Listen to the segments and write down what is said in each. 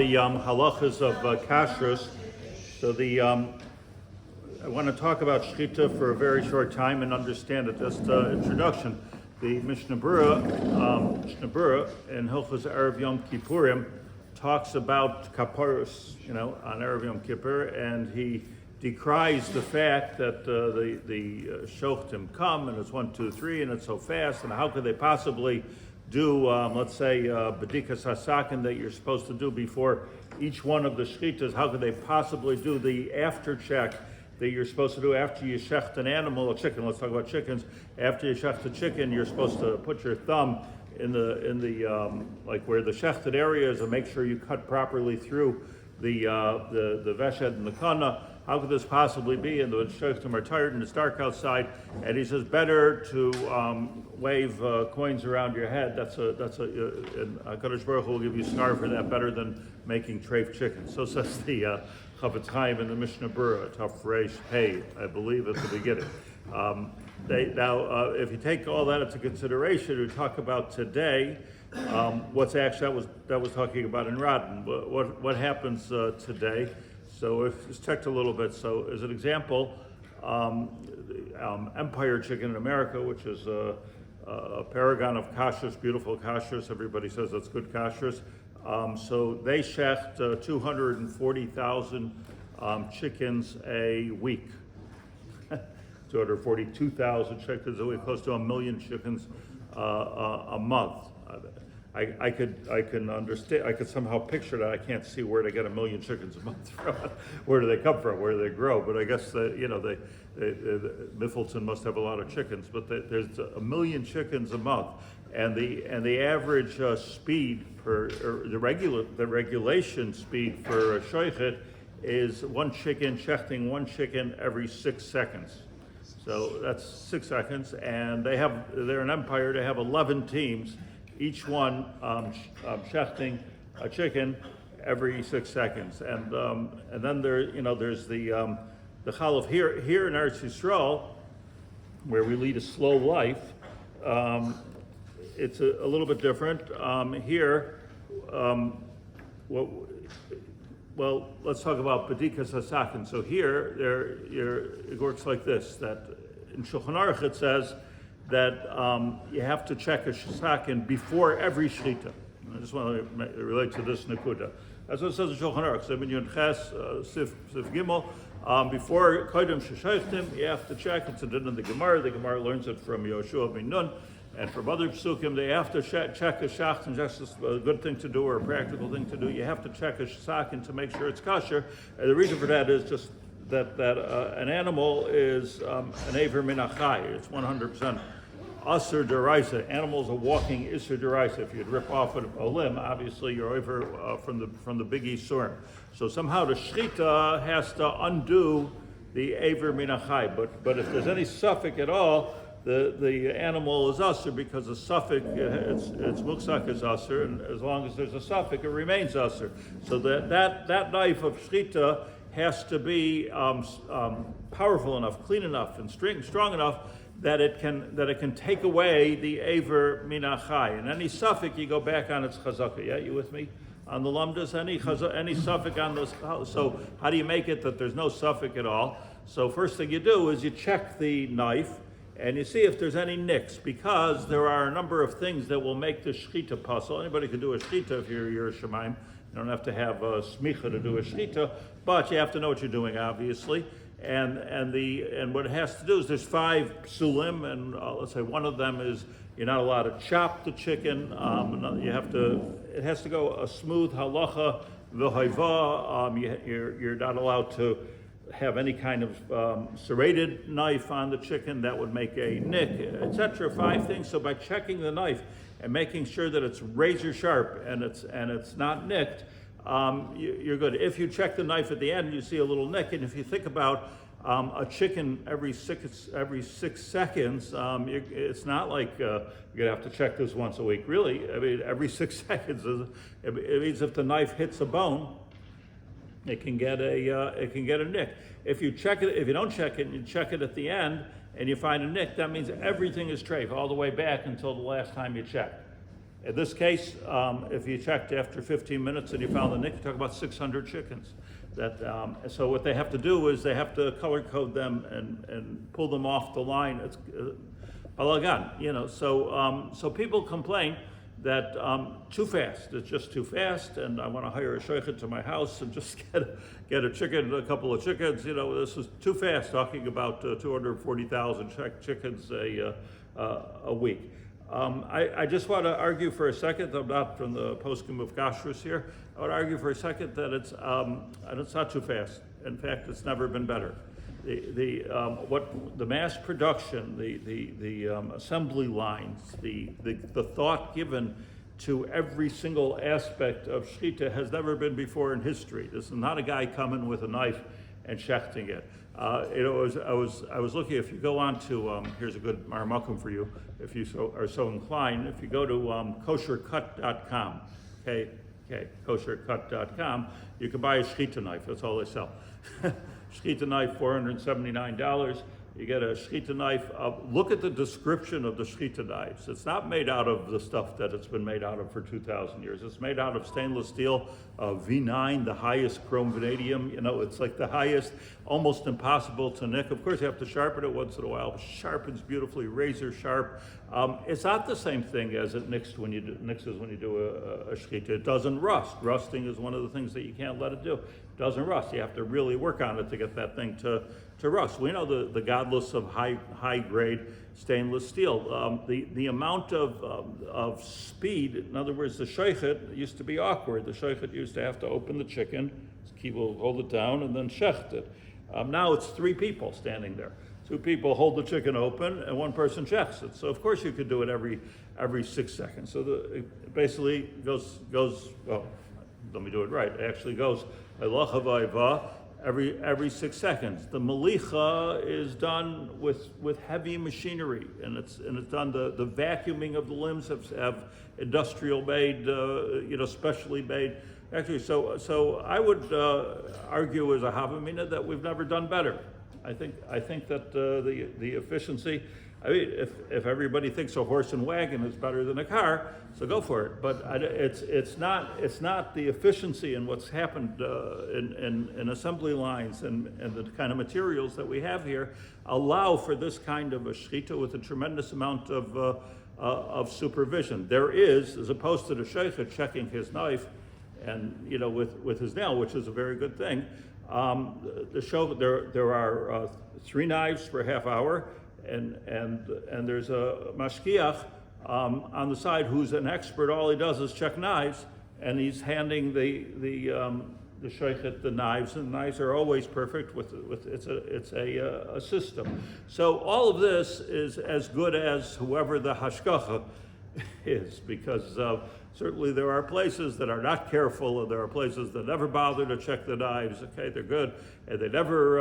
The halachas of Kashrus. So I want to talk about Shechita for a very short time and understand it. Just introduction. The Mishnah Berurah in Hilchos Erev Yom Kippurim talks about Kaparus, on Erev Yom Kippur, and he decries the fact that the Shochtim come and it's 1, 2, 3 and it's so fast, and how could they possibly do, let's say, Bedikas Hasakin that you're supposed to do before each one of the Shechitas. How could they possibly do the after check that you're supposed to do after you shecht an animal, a chicken? Let's talk about chickens. After you shecht a chicken, you're supposed to put your thumb in the like where the shechted area is and make sure you cut properly through the veshed and the kana. How could this possibly be? And the shechtim are tired and it's dark outside, and he says better to wave coins around your head. That's a and HaKadosh Baruch Hu will give you scar for that, better than making treif chicken. So says the Chafetz Chaim in the Mishnah Berurah, Taf Reish Hey, I believe at the beginning. If you take all that into consideration, we talk about today. What's actually that was talking about in Rodden. What happens today? So if it's checked a little bit. So as an example, Empire Chicken in America, which is a paragon of kashrus, beautiful kashrus. Everybody says that's good kashrus. So they shecht 240,000 chickens a week. 242,000 chickens a week, close to 1 million chickens a month. I can understand. I could somehow picture that. I can't see where they get 1 million chickens a month from. Where do they come from? Where do they grow? But I guess Miffleton must have a lot of chickens. But there's 1 million chickens a month, and the average speed the regulation speed for a shochet is shechting one chicken every 6 seconds. So that's 6 seconds, and they're an empire. They have 11 teams. Each one shechting a chicken every 6 seconds, and then there's the chalav here in Eretz Yisrael, where we lead a slow life. It's a little bit different here. Well, let's talk about Bedikas Hasakin. So here, it works like this: that in Shulchan Aruch it says that you have to check a sakin before every shechita. I just want to relate to this nekuda. That's what it says in Shulchan Aruch. So when you ches sif gimel, before kodim sheshaychtim, you have to check. It's a din in the Gemara. The Gemara learns it from Yoshua ben Nun, and from other psukim. They have to check a shachtim. Just a good thing to do or a practical thing to do. You have to check a sakin to make sure it's kosher. And the reason for that is just that an animal is an aver min achai. It's 100%. Asur deraisa. Animals are walking isur deraisa. If you'd rip off a limb, obviously you're over from the big isurim. So somehow the shechita has to undo the aver min achai. But if there's any suffix at all, the animal is asur, because the suffix, its muksak is asur, and as long as there's a suffix, it remains asur. So that knife of shechita has to be powerful enough, clean enough, and strong enough that it can take away the aver min achai. And any suffix, you go back on its chazaka. Yeah, you with me? On the lumdas, any suffix on those. So how do you make it that there's no suffix at all? So first thing you do is you check the knife and you see if there's any nicks, because there are a number of things that will make the shechita puzzle. Anybody can do a shechita if you're a shemaim. You don't have to have a smicha to do a shechita, but you have to know what you're doing, obviously. And what it has to do is there's 5 psulim, and let's say one of them is you're not allowed to chop the chicken. It has to go a smooth halacha v'hayva. You're not allowed to have any kind of serrated knife on the chicken that would make a nick, etc. 5 things. So by checking the knife and making sure that it's razor sharp and it's not nicked, you're good. If you check the knife at the end, you see a little nick, and if you think about a chicken every 6 seconds, it's not like you're gonna have to check this once a week. Really, I mean, every 6 seconds it means if the knife hits a bone, it can get a nick. If you don't check it, and you check it at the end, and you find a nick, that means everything is treif all the way back until the last time you checked. In this case, if you checked after 15 minutes and you found the nick, you talk about 600 chickens. So what they have to do is they have to color code them and pull them off the line. It's balagan, So people complain that too fast. It's just too fast, and I want to hire a shechita to my house and just get a chicken, a couple of chickens. This is too fast. Talking about 240,000 chickens a week. I just want to argue for a second. I'm not from the poskim of Kashrus here. I want to argue for a second that it's not too fast. In fact, it's never been better. The mass production, the assembly lines, the thought given to every single aspect of Shechita has never been before in history. This is not a guy coming with a knife and shechting it. I was looking. If you go on to here's a good marmakum for you, if you are so inclined. If you go to koshercut.com, okay, koshercut.com, you can buy a Shechita knife. That's all they sell. Shechita knife, $479. You get a Shechita knife. Look at the description of the Shechita knives. It's not made out of the stuff that it's been made out of for 2,000 years. It's made out of stainless steel, V9, the highest chrome vanadium. It's like the highest, almost impossible to nick. Of course, you have to sharpen it once in a while. It sharpens beautifully, razor sharp. It's not the same thing as it nixes when you do a Shechita. It doesn't rust. Rusting is one of the things that you can't let it do. It doesn't rust. You have to really work on it to get that thing to rust. We know the godless of high grade stainless steel. The amount of speed, in other words, the shechit used to be awkward. The shechit used to have to open the chicken, he will hold it down, and then shecht it. Now it's 3 people standing there. 2 people hold the chicken open, and 1 person shechts it. So of course you could do it every 6 seconds. So it basically goes. Well, let me do it right. It actually goes halacha v'ayva every 6 seconds. The malicha is done with heavy machinery, and it's done. The vacuuming of the limbs have industrial made, specially made. Actually, so I would argue as a havamina that we've never done better. I think that the efficiency. I mean, if everybody thinks a horse and wagon is better than a car, so go for it. But it's not the efficiency in what's happened in assembly lines and the kind of materials that we have here allow for this kind of a shechita with a tremendous amount of supervision. There is, as opposed to the shechit checking his knife and with his nail, which is a very good thing. The show there are 3 knives per half hour. And there's a mashkiach on the side who's an expert. All he does is check knives, and he's handing the shochet the knives, and the knives are always perfect. It's a system. So all of this is as good as whoever the hashgacha is, because certainly there are places that are not careful, and there are places that never bother to check the knives. Okay, they're good, and they never,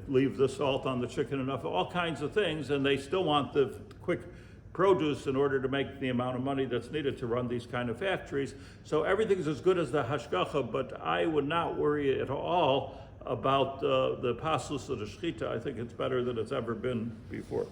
leave the salt on the chicken enough. All kinds of things, and they still want the quick produce in order to make the amount of money that's needed to run these kind of factories. So everything's as good as the hashgacha, but I would not worry at all about the paslus of the shechita. I think it's better than it's ever been before.